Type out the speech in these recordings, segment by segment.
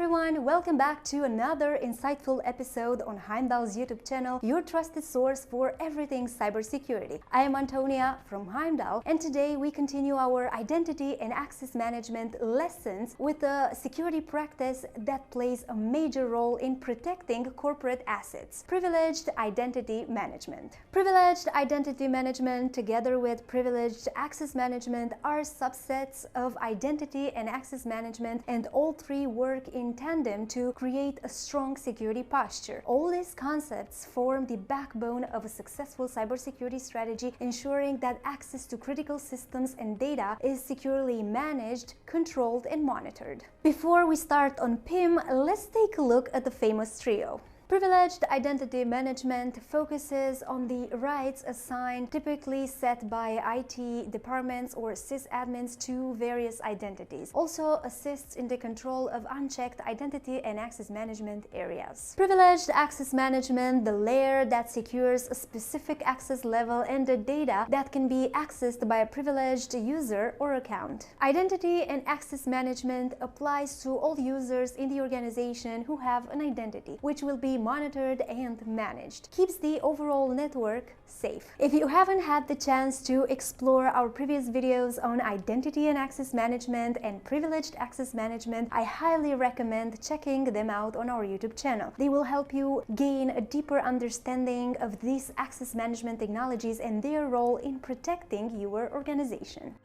everyone, welcome back to another insightful episode on Heimdal's YouTube channel, your trusted source for everything cybersecurity. I am Antonia from Heimdal, and today we continue our identity and access management lessons with a security practice that plays a major role in protecting corporate assets: privileged identity management. Privileged identity management together with privileged access management are subsets of identity and access management, and all three work in tandem to create a strong security posture. All these concepts form the backbone of a successful cybersecurity strategy, ensuring that access to critical systems and data is securely managed, controlled, and monitored. Before we start on PIM, let's take a look at the famous trio. Privileged identity management focuses on the rights assigned, typically set by IT departments or sysadmins, to various identities. Also assists in the control of unchecked identity and access management areas. Privileged access management, the layer that secures a specific access level and the data that can be accessed by a privileged user or account. Identity and access management applies to all users in the organization who have an identity, which will be monitored and managed. Keeps the overall network safe. If you haven't had the chance to explore our previous videos on identity and access management and privileged access management, I highly recommend checking them out on our YouTube channel. They will help you gain a deeper understanding of these access management technologies and their role in protecting your organization.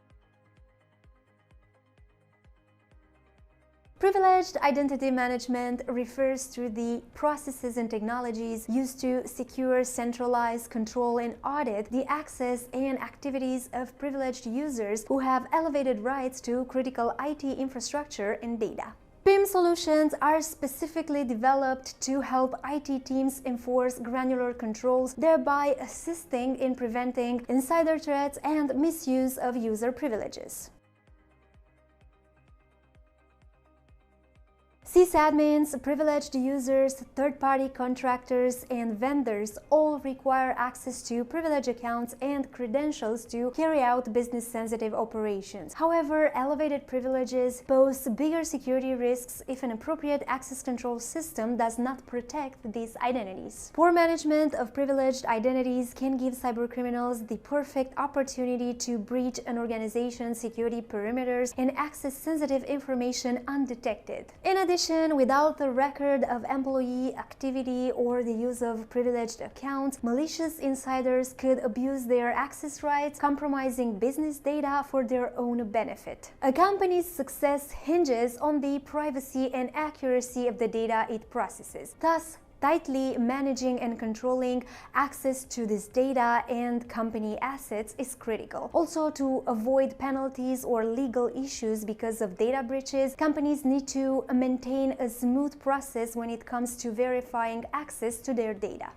Privileged identity management refers to the processes and technologies used to secure, centralize, control, and audit the access and activities of privileged users who have elevated rights to critical IT infrastructure and data. PIM solutions are specifically developed to help IT teams enforce granular controls, thereby assisting in preventing insider threats and misuse of user privileges. Sysadmins, privileged users, third-party contractors, and vendors all require access to privileged accounts and credentials to carry out business-sensitive operations. However, elevated privileges pose bigger security risks if an appropriate access control system does not protect these identities. Poor management of privileged identities can give cybercriminals the perfect opportunity to breach an organization's security perimeters and access sensitive information undetected. In addition, without a record of employee activity or the use of privileged accounts, malicious insiders could abuse their access rights, compromising business data for their own benefit. A company's success hinges on the privacy and accuracy of the data it processes. Thus, tightly managing and controlling access to this data and company assets is critical. Also, to avoid penalties or legal issues because of data breaches, companies need to maintain a smooth process when it comes to verifying access to their data.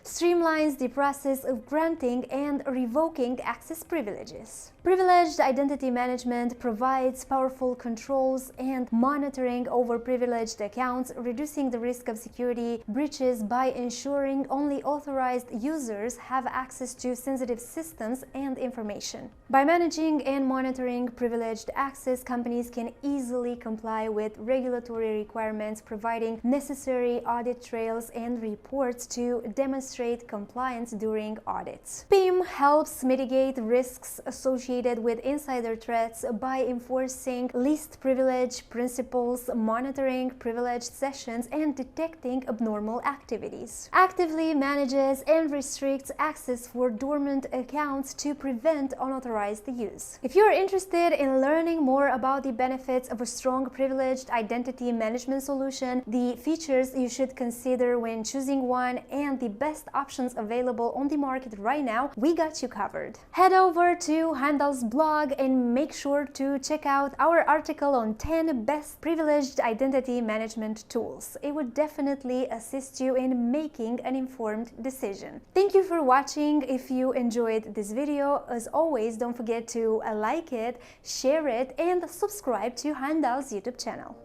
Streamlines the process of granting and revoking access privileges. Privileged identity management provides powerful controls and monitoring over privileged accounts, reducing the risk of security breaches by ensuring only authorized users have access to sensitive systems and information. By managing and monitoring privileged access, companies can easily comply with regulatory requirements, providing necessary audit trails and reports to demonstrate compliance during audits. PIM helps mitigate risks associated with insider threats by enforcing least privilege principles, monitoring privileged sessions, and detecting abnormal activities. Actively manages and restricts access for dormant accounts to prevent unauthorized use. If you're interested in learning more about the benefits of a strong privileged identity management solution, the features you should consider when choosing one, and the best options available on the market right now, we got you covered. Head over to Heimdal's blog and make sure to check out our article on 10 best privileged identity management tools. It would definitely assist you in making an informed decision. Thank you for watching. If you enjoyed this video, as always, don't forget to like it, share it, and subscribe to Heimdal's YouTube channel.